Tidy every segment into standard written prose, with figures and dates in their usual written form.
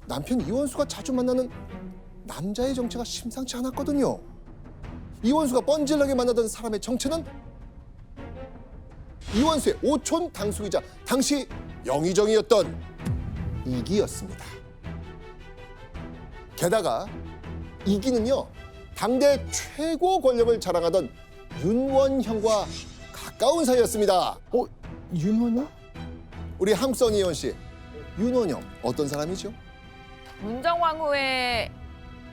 남편 이원수가 자주 만나는 남자의 정체가 심상치 않았거든요. 이원수가 뻔질나게 만나던 사람의 정체는 이원수의 오촌 당숙이자 당시 영의정이었던 이기였습니다. 게다가 이기는요, 당대 최고 권력을 자랑하던 윤원형과 가까운 사이였습니다. 윤원형? 우리 함써니 의원 씨, 윤원형 어떤 사람이죠? 문정왕후의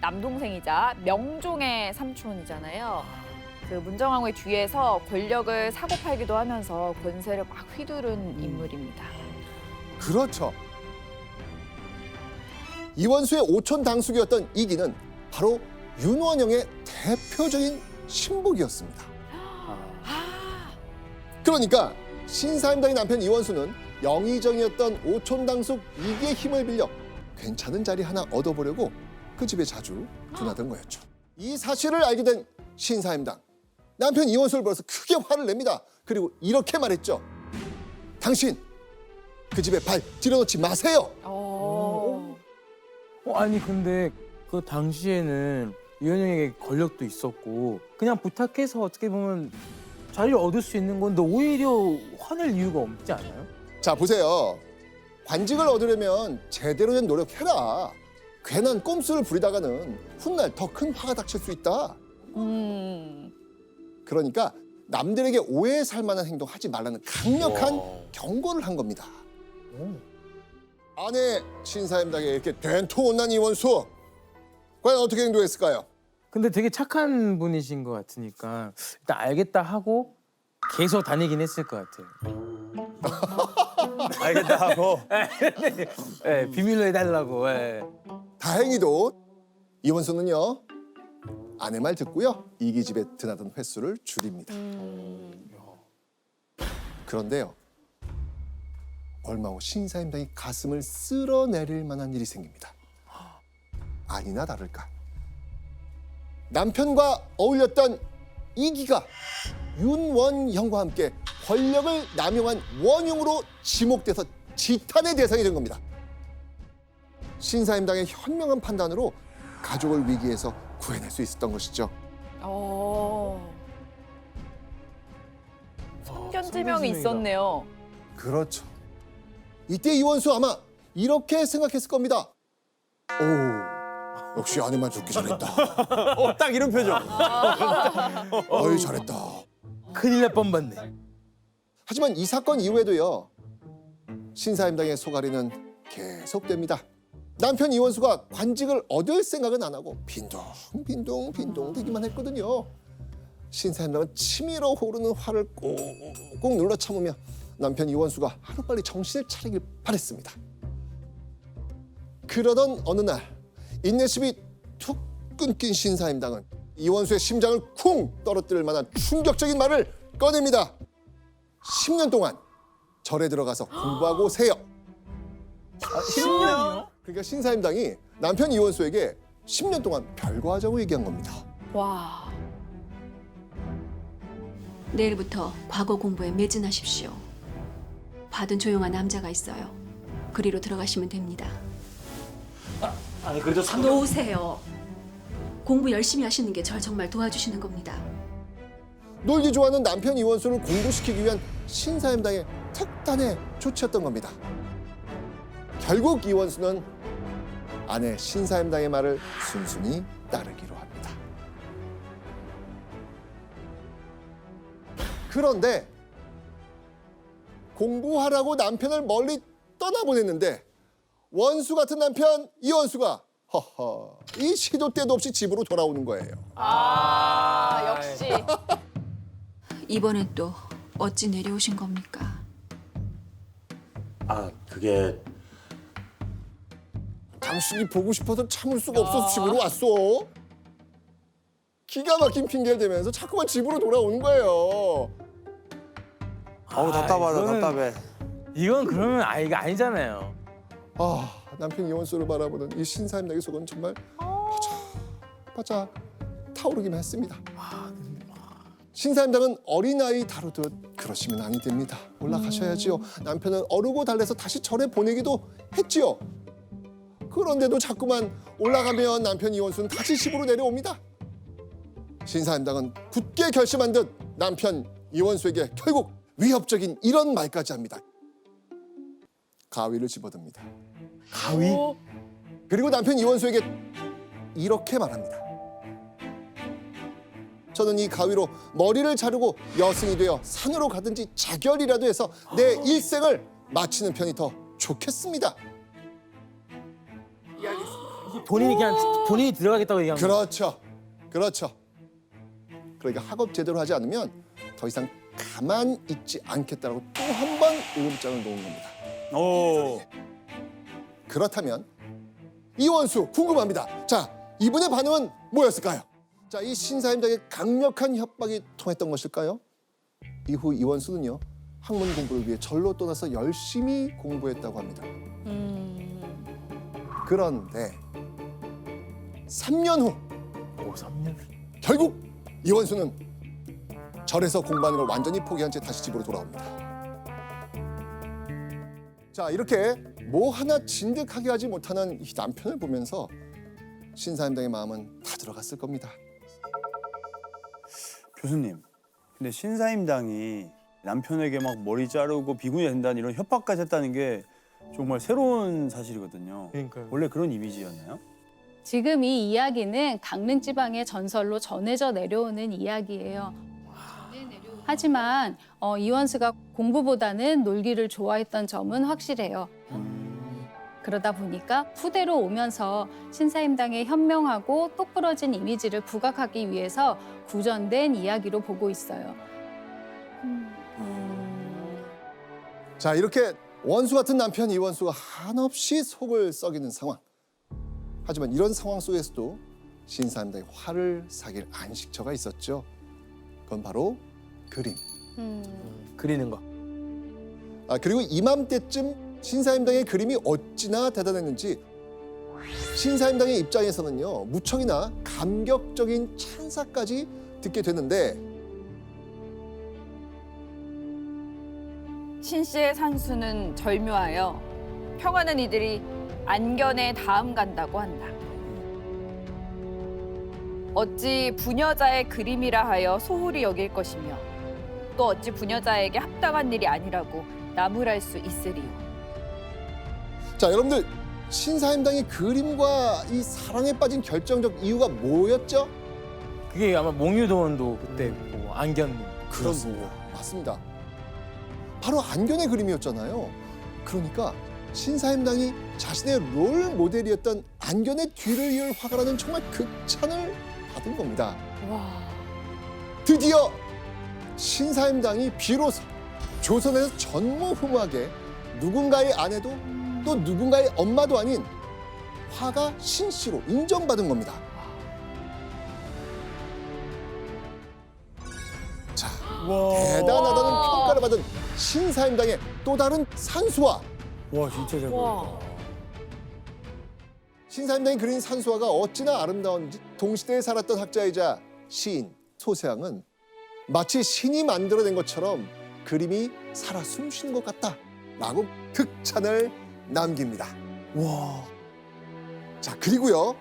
남동생이자 명종의 삼촌이잖아요. 그 문정왕후의 뒤에서 권력을 사고팔기도 하면서 권세를 막 휘두른 인물입니다. 그렇죠. 이원수의 오촌 당숙이었던 이기는 바로 윤원형의 대표적인 신복이었습니다. 그러니까 신사임당의 남편 이원수는 영의정이었던 오촌 당숙 이기의 힘을 빌려 괜찮은 자리 하나 얻어보려고 그 집에 자주 드나든 거였죠. 이 사실을 알게 된 신사임당, 남편 이원수를 불러서 크게 화를 냅니다. 그리고 이렇게 말했죠. 당신 그 집에 발 들여놓지 마세요. 아니 근데 그 당시에는 윤원형에게 권력도 있었고 그냥 부탁해서 어떻게 보면 자리를 얻을 수 있는 건데 오히려 화낼 이유가 없지 않아요? 자, 보세요. 관직을 얻으려면 제대로 된 노력해라. 괜한 꼼수를 부리다가는 훗날 더 큰 화가 닥칠 수 있다. 그러니까 남들에게 오해 살 만한 행동 하지 말라는 강력한 경고를 한 겁니다. 아내 신사임당에 이렇게 된토온난 이원수, 과연 어떻게 행동했을까요? 근데 되게 착한 분이신 것 같으니까 일단 알겠다 하고 계속 다니긴 했을 것 같아요. 알겠다 하고. 네, 비밀로 해달라고. 네. 다행히도 이원수는요, 아내 말 듣고요, 이기 집에 드나든 횟수를 줄입니다. 그런데요, 얼마 후 신사임당이 가슴을 쓸어내릴 만한 일이 생깁니다. 아니나 다를까, 남편과 어울렸던 이기가 윤원형과 함께 권력을 남용한 원흉으로 지목돼서 지탄의 대상이 된 겁니다. 신사임당의 현명한 판단으로 가족을 위기에서 구해낼 수 있었던 것이죠. 선견지명이 있었네요. 그렇죠. 이때 이원수 아마 이렇게 생각했을 겁니다. 오, 역시 아내만 죽기 잘했다. 딱 이런 표정. 어이, 잘했다. 큰일 날 뻔봤네. 하지만 이 사건 이후에도요, 신사임당의 소가리는 계속됩니다. 남편 이원수가 관직을 얻을 생각은 안 하고 빈둥빈둥 대기만 했거든요. 신사임당은 치밀어 오르는 화를 꾹꾹 눌러 참으며 남편 이원수가 하루빨리 정신을 차리길 바랬습니다. 그러던 어느 날 인내심이 툭 끊긴 신사임당은 이원수의 심장을 쿵 떨어뜨릴 만한 충격적인 말을 꺼냅니다. 10년 동안 절에 들어가서 공부하고 세요. 10년이요? 그러니까 신사임당이 남편 이원수에게 10년 동안 별거하자고 얘기한 겁니다. 와. 내일부터 과거 공부에 매진하십시오. 받은 조용한 남자가 있어요. 그리로 들어가시면 됩니다. 아니 그래도 놓으세요. 공부 열심히 하시는 게 절 정말 도와주시는 겁니다. 놀기 좋아하는 남편 이원수를 공부시키기 위한 신사임당의 특단의 조치였던 겁니다. 결국 이원수는 아내 신사임당의 말을 순순히 따르기로 합니다. 그런데 공부하라고 남편을 멀리 떠나보냈는데 원수 같은 남편 이원수가 허허, 이 시도 때도 없이 집으로 돌아오는 거예요. 역시. 이번엔 또 어찌 내려오신 겁니까? 아 그게 당신이 보고 싶어서 참을 수가 없어서 집으로 왔어. 기가 막힌 핑계를 대면서 자꾸만 집으로 돌아오는 거예요. 답답하다 이거는- 답답해. 이건 그러면 이게 아니잖아요. 아, 남편 이원수를 바라보는 이 신사임당의 속은 정말 바짝 타오르기만 했습니다. 신사임당은 어린아이 다루듯 그러시면 아니 됩니다. 올라가셔야지요. 남편은 어르고 달래서 다시 절에 보내기도 했지요. 그런데도 자꾸만 올라가면 남편 이원수는 다시 집으로 내려옵니다. 신사임당은 굳게 결심한 듯 남편 이원수에게 결국 위협적인 이런 말까지 합니다. 가위를 집어듭니다. 가위? 그리고 남편 이원수에게 이렇게 말합니다. 저는 이 가위로 머리를 자르고 여승이 되어 산으로 가든지 자결이라도 해서 내 일생을 마치는 편이 더 좋겠습니다. 본인이 그냥 본인이 들어가겠다고 얘기한 거예요. 그렇죠. 그렇죠. 그러니까 학업 제대로 하지 않으면 더 이상 가만 있지 않겠다라고 또 한 번 으름장을 놓은 겁니다. 오. 그렇다면 이원수 궁금합니다. 자, 이분의 반응은 뭐였을까요? 자, 이 신사임당의 강력한 협박이 통했던 것일까요? 이후 이원수는요, 학문 공부를 위해 절로 떠나서 열심히 공부했다고 합니다. 그런데 3년 후 오, 3년. 결국 이원수는 절에서 공부하는 걸 완전히 포기한 채 다시 집으로 돌아옵니다. 자, 이렇게 뭐 하나 진득하게 하지 못하는 이 남편을 보면서 신사임당의 마음은 다 들어갔을 겁니다. 교수님, 근데 신사임당이 남편에게 막 머리 자르고 비군이 된다는 이런 협박까지 했다는 게 정말 새로운 사실이거든요. 그러니까요. 원래 그런 이미지였나요? 지금 이 이야기는 강릉 지방의 전설로 전해져 내려오는 이야기예요. 하지만 이원수가 공부보다는 놀기를 좋아했던 점은 확실해요. 그러다 보니까 후대로 오면서 신사임당의 현명하고 똑부러진 이미지를 부각하기 위해서 구전된 이야기로 보고 있어요. 자, 이렇게 원수 같은 남편 이원수가 한없이 속을 썩이는 상황. 하지만 이런 상황 속에서도 신사임당의 화를 사귈 안식처가 있었죠. 그건 바로 그림. 그리는 거. 그리고 이맘때쯤 신사임당의 그림이 어찌나 대단했는지 신사임당의 입장에서는요, 무척이나 감격적인 찬사까지 듣게 되는데 신 씨의 산수는 절묘하여 평하는 이들이 안견에 다음 간다고 한다. 어찌 부녀자의 그림이라 하여 소홀히 여길 것이며 또 어찌 부녀자에게 합당한 일이 아니라고 나무랄 수 있으리요. 자, 여러분들 신사임당의 그림과 이 사랑에 빠진 결정적 이유가 뭐였죠? 그게 아마 몽유도원도 그때 뭐 안견 그렇습니다. 맞습니다. 바로 안견의 그림이었잖아요. 그러니까 신사임당이 자신의 롤 모델이었던 안견의 뒤를 이을 화가라는 정말 극찬을 받은 겁니다. 와. 드디어 신사임당이 비로소 조선에서 전무후무하게 누군가의 아내도 또 누군가의 엄마도 아닌 화가 신씨로 인정받은 겁니다. 자, 대단하다는 평가를 받은 신사임당의 또 다른 산수화. 와, 진짜 잘 와. 보였다. 신사임당이 그린 산수화가 어찌나 아름다운지 동시대에 살았던 학자이자 시인 소세항은 마치 신이 만들어낸 것처럼 그림이 살아 숨쉬는 것 같다라고 극찬을 남깁니다. 와. 자, 그리고요,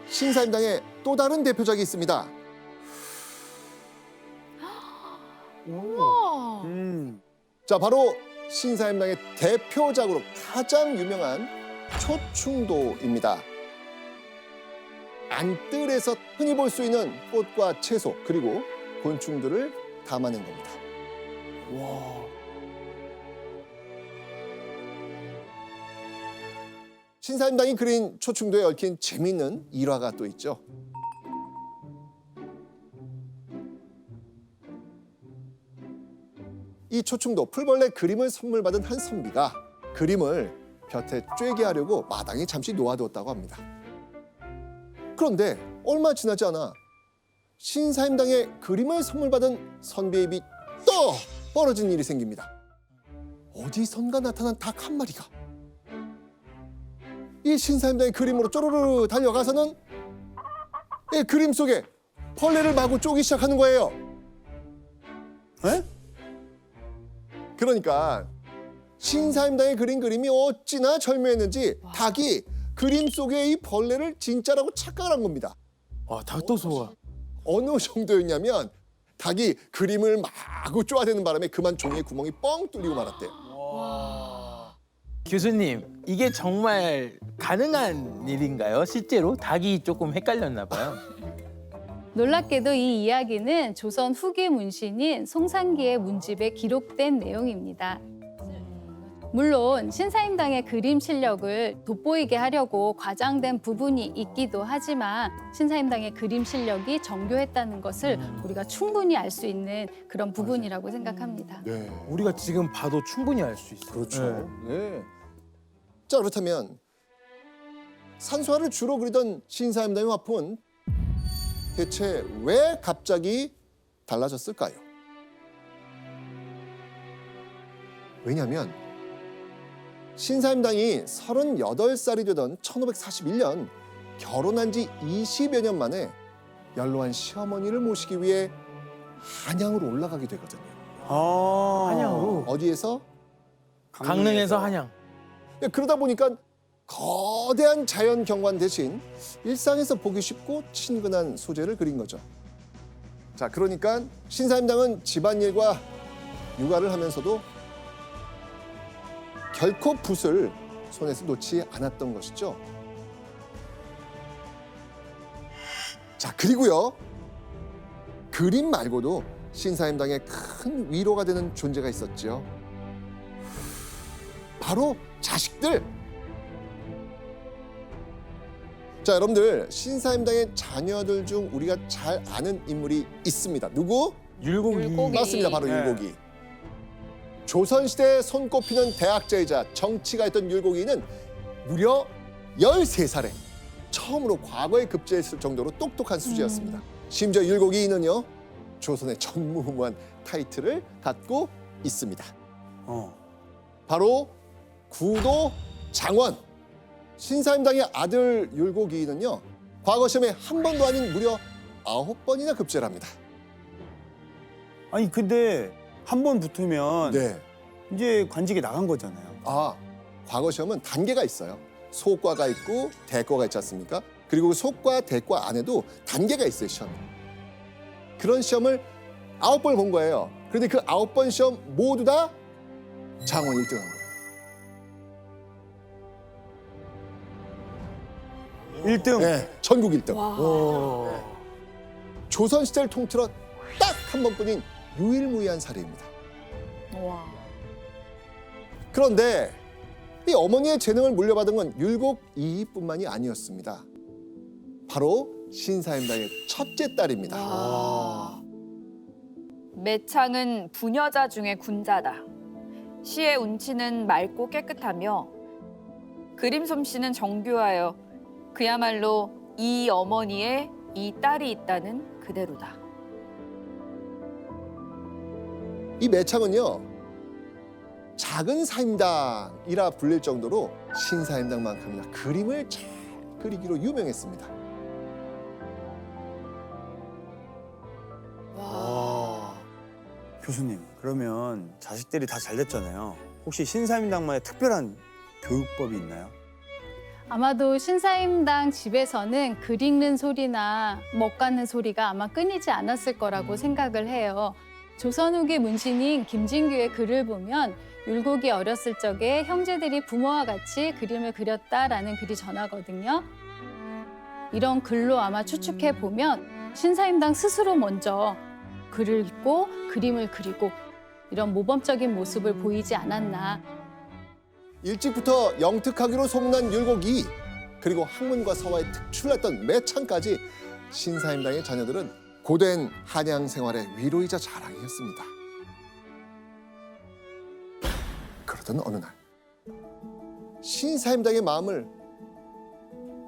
신사임당의 또 다른 대표작이 있습니다. 우와. 자, 바로 신사임당의 대표작으로 가장 유명한 초충도입니다. 안뜰에서 흔히 볼 수 있는 꽃과 채소 그리고 곤충들을 담아낸 겁니다. 와. 신사임당이 그린 초충도에 얽힌 재미있는 일화가 또 있죠. 이 초충도 풀벌레 그림을 선물 받은 한 선비가 그림을 볕에 쬐게 하려고 마당에 잠시 놓아두었다고 합니다. 그런데 얼마 지나지 않아 신사임당의 그림을 선물 받은 선비의 입이 떠 벌어진 일이 생깁니다. 어디선가 나타난 닭 한 마리가 이 신사임당의 그림으로 쪼르르 달려가서는 이 그림 속에 벌레를 마구 쪼기 시작하는 거예요. 에? 그러니까 신사임당의 그린 그림이 어찌나 절묘했는지 닭이 그림 속의 이 벌레를 진짜라고 착각을 한 겁니다. 와, 닭도 소화. 어느 정도였냐면 닭이 그림을 마구 쪼아대는 바람에 그만 종이에 구멍이 뻥 뚫리고 말았대요. 교수님, 이게 정말 가능한 일인가요? 실제로 닭이 조금 헷갈렸나 봐요. 놀랍게도 이 이야기는 조선 후기 문신인 송산기의 문집에 기록된 내용입니다. 물론 신사임당의 그림 실력을 돋보이게 하려고 과장된 부분이 있기도 하지만 신사임당의 그림 실력이 정교했다는 것을 우리가 충분히 알 수 있는 그런 부분이라고 생각합니다. 네. 우리가 지금 봐도 충분히 알 수 있어요. 그렇죠. 네. 자, 그렇다면 산수화를 주로 그리던 신사임당의 화풍은 대체 왜 갑자기 달라졌을까요? 왜냐하면 신사임당이 38살이 되던 1541년 결혼한 지 20여 년 만에 연로한 시어머니를 모시기 위해 한양으로 올라가게 되거든요. 한양으로. 어디에서? 강릉에서 한양. 그러다 보니까 거대한 자연 경관 대신 일상에서 보기 쉽고 친근한 소재를 그린 거죠. 자, 그러니까 신사임당은 집안일과 육아를 하면서도 결코 붓을 손에서 놓지 않았던 것이죠. 자, 그리고요. 그림 말고도 신사임당에 큰 위로가 되는 존재가 있었죠. 바로 자식들. 자, 여러분들 신사임당의 자녀들 중 우리가 잘 아는 인물이 있습니다. 누구? 율곡이. 율곡이. 맞습니다. 바로 네. 율곡이. 조선시대에 손꼽히는 대학자이자 정치가였던 율곡이는 무려 13살에 처음으로 과거에 급제했을 정도로 똑똑한 수지였습니다. 심지어 율곡이는요. 조선의 전무후무한 타이틀을 갖고 있습니다. 바로 구도 장원. 신사임당의 아들 율곡이는요. 과거 시험에 한 번도 아닌 무려 9번이나 급제를 합니다. 아니 근데 한 번 붙으면 네. 이제 관직에 나간 거잖아요. 아, 과거 시험은 단계가 있어요. 소과가 있고 대과가 있지 않습니까? 그리고 소과, 대과 안에도 단계가 있어요, 시험이. 그런 시험을 9번을 본 거예요. 그런데 그 9번 시험 모두 다 장원 1등한 거예요. 1등. 네, 전국 1등. 오. 조선시대를 통틀어 딱 한 번뿐인 유일무이한 사례입니다. 와. 그런데 이 어머니의 재능을 물려받은 건 율곡 이뿐만이 아니었습니다. 바로 신사임당의 첫째 딸입니다. 매창은 부녀자 중에 군자다. 시의 운치는 맑고 깨끗하며 그림 솜씨는 정교하여 그야말로 이 어머니에 이 딸이 있다는 그대로다. 이 매창은요. 작은 사임당이라 불릴 정도로 신사임당만큼이나 그림을 잘 그리기로 유명했습니다. 교수님, 그러면 자식들이 다 잘 됐잖아요. 혹시 신사임당만의 특별한 교육법이 있나요? 아마도 신사임당 집에서는 글 읽는 소리나 먹 깎는 소리가 아마 끊이지 않았을 거라고 생각을 해요. 조선 후기 문신인 김진규의 글을 보면 율곡이 어렸을 적에 형제들이 부모와 같이 그림을 그렸다라는 글이 전하거든요. 이런 글로 아마 추측해 보면 신사임당 스스로 먼저 글을 읽고 그림을 그리고 이런 모범적인 모습을 보이지 않았나. 일찍부터 영특하기로 소문난 율곡이 그리고 학문과 서화에 특출났던 매창까지 신사임당의 자녀들은 고된 한양 생활의 위로이자 자랑이었습니다. 그러던 어느 날 신사임당의 마음을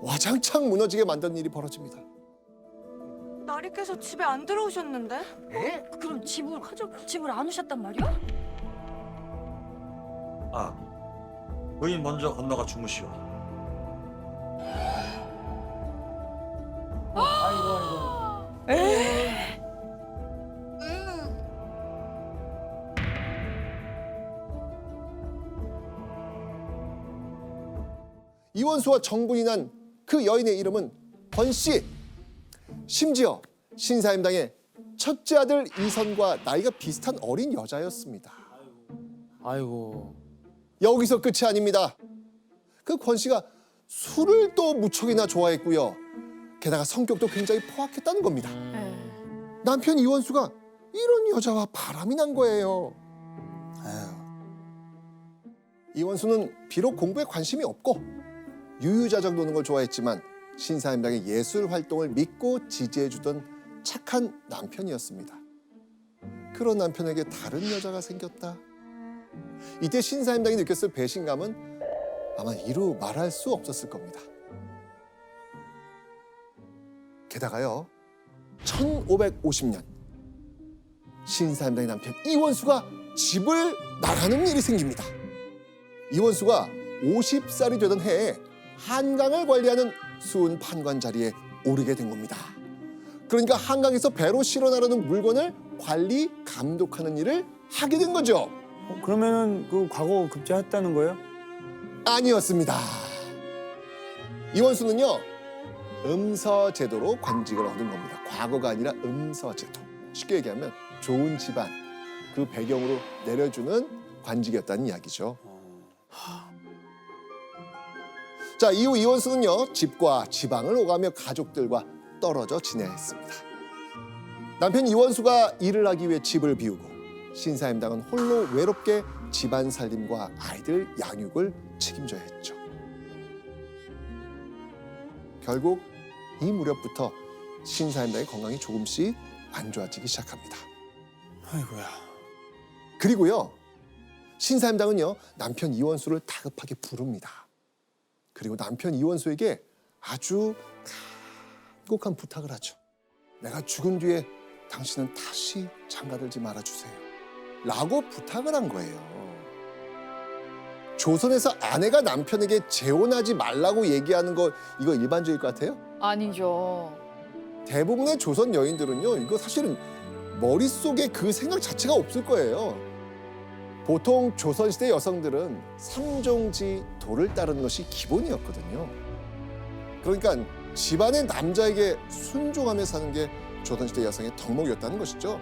와장창 무너지게 만든 일이 벌어집니다. 나리께서 집에 안 들어오셨는데? 에? 그럼 집을 안 오셨단 말이야? 아, 부인 먼저 건너가 주무시오. 이원수와 정분이 난 그 여인의 이름은 권 씨. 심지어 신사임당의 첫째 아들 이선과 나이가 비슷한 어린 여자였습니다. 아이고. 여기서 끝이 아닙니다. 그 권 씨가 술을 또 무척이나 좋아했고요. 게다가 성격도 굉장히 포악했다는 겁니다. 남편 이원수가 이런 여자와 바람이 난 거예요. 이원수는 비록 공부에 관심이 없고 유유자적 노는 걸 좋아했지만 신사임당의 예술 활동을 믿고 지지해주던 착한 남편이었습니다. 그런 남편에게 다른 여자가 생겼다. 이때 신사임당이 느꼈을 배신감은 아마 이루 말할 수 없었을 겁니다. 게다가요, 1550년 신사임당의 남편 이원수가 집을 나가는 일이 생깁니다. 이원수가 50살이 되던 해에 한강을 관리하는 수은 판관 자리에 오르게 된 겁니다. 그러니까 한강에서 배로 실어 나르는 물건을 관리, 감독하는 일을 하게 된 거죠. 그러면은 그 과거 급제했다는 거예요? 아니었습니다. 이원수는요, 음서 제도로 관직을 얻은 겁니다. 과거가 아니라 음서 제도. 쉽게 얘기하면 좋은 집안, 그 배경으로 내려주는 관직이었다는 이야기죠. 자, 이후 이원수는요, 집과 지방을 오가며 가족들과 떨어져 지내야 했습니다. 남편 이원수가 일을 하기 위해 집을 비우고 신사임당은 홀로 외롭게 집안 살림과 아이들 양육을 책임져야 했죠. 결국 이 무렵부터 신사임당의 건강이 조금씩 안 좋아지기 시작합니다. 아이고야. 그리고요, 신사임당은요, 남편 이원수를 다급하게 부릅니다. 그리고 남편 이원수에게 아주 간곡한 부탁을 하죠. 내가 죽은 뒤에 당신은 다시 장가들지 말아주세요. 라고 부탁을 한 거예요. 조선에서 아내가 남편에게 재혼하지 말라고 얘기하는 거 이거 일반적일 것 같아요? 아니죠. 대부분의 조선 여인들은요, 이거 사실은 머릿속에 그 생각 자체가 없을 거예요. 보통 조선시대 여성들은 삼종지 도를 따르는 것이 기본이었거든요. 그러니까 집안의 남자에게 순종하며 사는 게 조선시대 여성의 덕목이었다는 것이죠.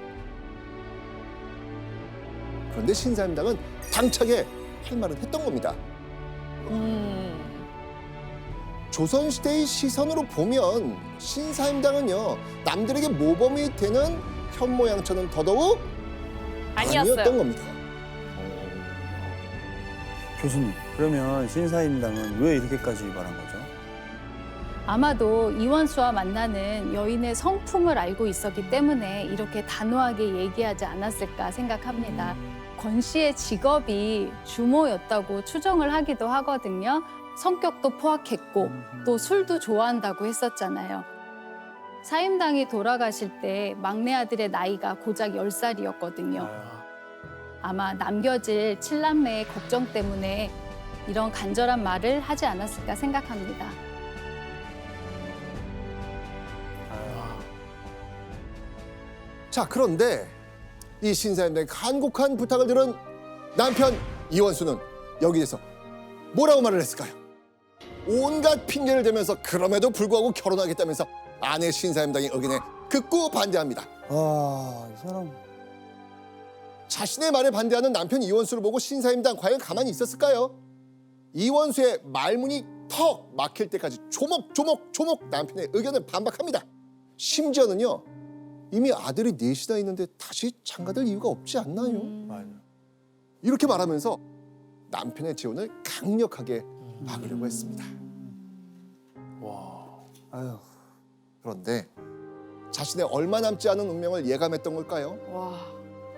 그런데 신사임당은 당차게 할 말은 했던 겁니다. 조선시대의 시선으로 보면 신사임당은요, 남들에게 모범이 되는 현모양처는 더더욱 아니었던 겁니다. 교수님, 그러면 신사임당은 왜 이렇게까지 말한 거죠? 아마도 이원수와 만나는 여인의 성품을 알고 있었기 때문에 이렇게 단호하게 얘기하지 않았을까 생각합니다. 권 씨의 직업이 주모였다고 추정을 하기도 하거든요. 성격도 포악했고 또 술도 좋아한다고 했었잖아요. 사임당이 돌아가실 때 막내 아들의 나이가 고작 10살이었거든요. 아마 남겨질 칠남매의 걱정 때문에 이런 간절한 말을 하지 않았을까 생각합니다. 자, 그런데 이 신사임당의 간곡한 부탁을 들은 남편 이원수는 여기에 대해서 뭐라고 말을 했을까요? 온갖 핑계를 대면서 그럼에도 불구하고 결혼하겠다면서 아내 신사임당의 의견에 극구 반대합니다. 아, 이 사람. 자신의 말에 반대하는 남편 이원수를 보고 신사임당 과연 가만히 있었을까요? 이원수의 말문이 턱 막힐 때까지 조목조목 남편의 의견을 반박합니다. 심지어는요, 이미 아들이 넷이나 있는데 다시 장가들 이유가 없지 않나요? 맞아. 이렇게 말하면서 남편의 재혼을 강력하게 막으려고 했습니다. 아유. 그런데 자신의 얼마 남지 않은 운명을 예감했던 걸까요? 와.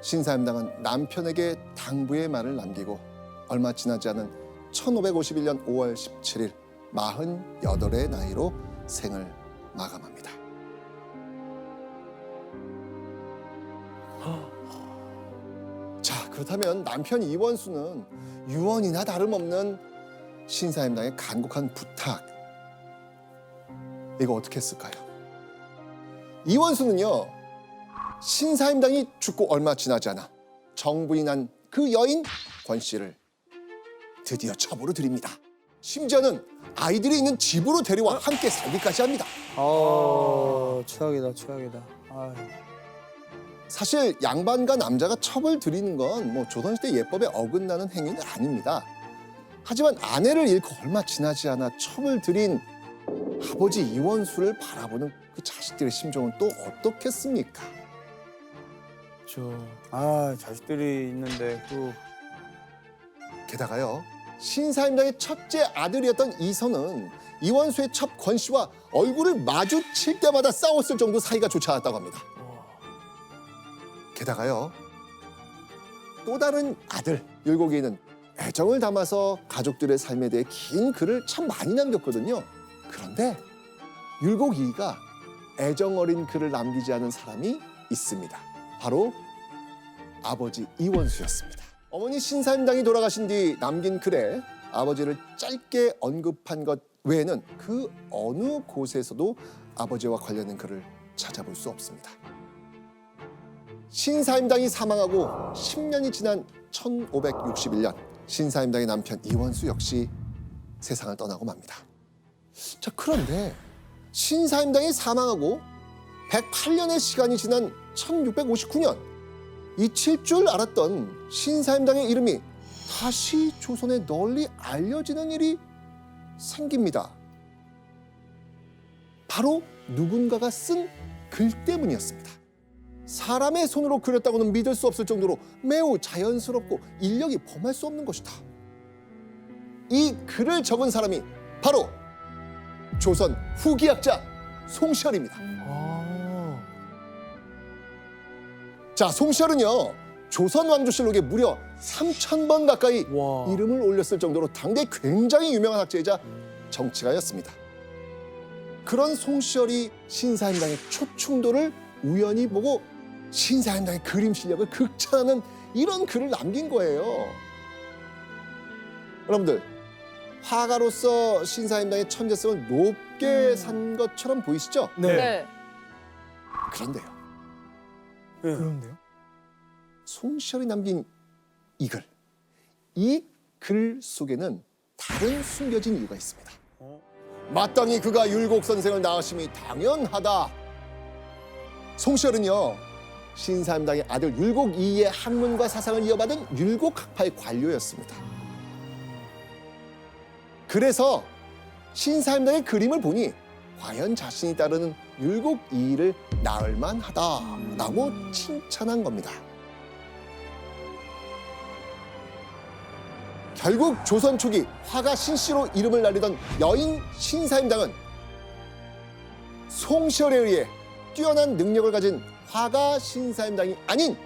신사임당은 남편에게 당부의 말을 남기고 얼마 지나지 않은 1551년 5월 17일 48의 나이로 생을 마감합니다. 자, 그렇다면 남편 이원수는 유언이나 다름없는 신사임당의 간곡한 부탁, 이거 어떻게 했을까요? 이원수는요, 신사임당이 죽고 얼마 지나지 않아 정분이 난 그 여인 권 씨를 드디어 첩으로 들입니다. 심지어는 아이들이 있는 집으로 데려와 함께 살기까지 합니다. 최악이다, 최악이다. 아유. 사실 양반과 남자가 첩을 들이는 건 뭐 조선시대 예법에 어긋나는 행위는 아닙니다. 하지만 아내를 잃고 얼마 지나지 않아 첩을 들인 아버지 이원수를 바라보는 그 자식들의 심정은 또 어떻겠습니까? 자식들이 있는데 또 게다가요, 신사임당의 첫째 아들이었던 이선은 이원수의 첩 권씨와 얼굴을 마주칠 때마다 싸웠을 정도 사이가 좋지 않았다고 합니다. 게다가요, 또 다른 아들 율곡이는 애정을 담아서 가족들의 삶에 대해 긴 글을 참 많이 남겼거든요. 그런데 율곡이가 애정 어린 글을 남기지 않은 사람이 있습니다. 바로 아버지 이원수였습니다. 어머니 신사임당이 돌아가신 뒤 남긴 글에 아버지를 짧게 언급한 것 외에는 그 어느 곳에서도 아버지와 관련된 글을 찾아볼 수 없습니다. 신사임당이 사망하고 10년이 지난 1561년 신사임당의 남편 이원수 역시 세상을 떠나고 맙니다. 자, 그런데 신사임당이 사망하고 108년의 시간이 지난 1659년 잊힐 줄 알았던 신사임당의 이름이 다시 조선에 널리 알려지는 일이 생깁니다. 바로 누군가가 쓴 글 때문이었습니다. 사람의 손으로 그렸다고는 믿을 수 없을 정도로 매우 자연스럽고 인력이 범할 수 없는 것이다. 이 글을 적은 사람이 바로 조선 후기학자 송시열입니다. 자, 송시열은요, 조선 왕조실록에 무려 3,000번 가까이 와. 이름을 올렸을 정도로 당대 굉장히 유명한 학자이자 정치가였습니다. 그런 송시열이 신사임당의 초충도를 우연히 보고 신사임당의 그림 실력을 극찬하는 이런 글을 남긴 거예요. 여러분들, 화가로서 신사임당의 천재성을 높게 산 것처럼 보이시죠? 네. 그런데요, 그런데요? 송시열이 남긴 이 글, 이 글 속에는 다른 숨겨진 이유가 있습니다. 마땅히 그가 율곡 선생을 낳으심이 당연하다. 송시열은요, 신사임당의 아들 율곡 이의 학문과 사상을 이어받은 율곡학파의 관료였습니다. 그래서 신사임당의 그림을 보니 과연 자신이 따르는 율곡 이의를 낳을 만하다라고 칭찬한 겁니다. 결국 조선 초기 화가 신씨로 이름을 날리던 여인 신사임당은 송시열에 의해 뛰어난 능력을 가진 화가 신사임당이 아닌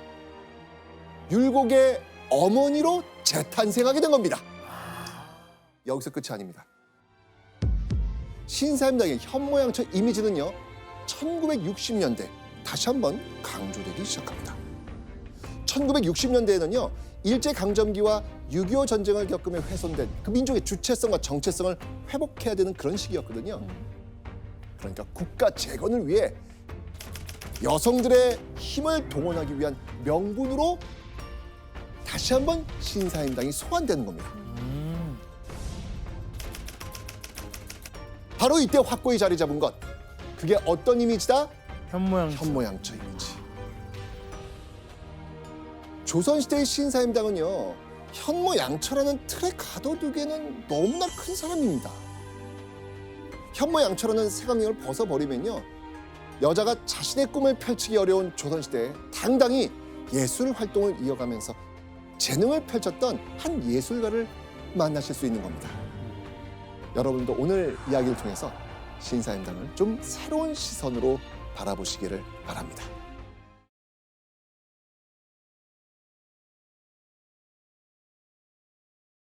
율곡의 어머니로 재탄생하게 된 겁니다. 여기서 끝이 아닙니다. 신사임당의 현모양처 이미지는요, 1960년대 다시 한번 강조되기 시작합니다. 1960년대에는요, 일제강점기와 6.25 전쟁을 겪으며 훼손된 그 민족의 주체성과 정체성을 회복해야 되는 그런 시기였거든요. 그러니까 국가 재건을 위해 여성들의 힘을 동원하기 위한 명분으로 다시 한번 신사임당이 소환되는 겁니다. 바로 이때 확고히 자리 잡은 것, 그게 어떤 이미지다? 현모양처 이미지. 조선시대의 신사임당은요, 현모양처라는 틀에 가둬두기에는 너무나 큰 사람입니다. 현모양처라는 색안경을 벗어버리면요, 여자가 자신의 꿈을 펼치기 어려운 조선시대에 당당히 예술 활동을 이어가면서 재능을 펼쳤던 한 예술가를 만나실 수 있는 겁니다. 여러분도 오늘 이야기를 통해서 신사임당을 좀 새로운 시선으로 바라보시기를 바랍니다.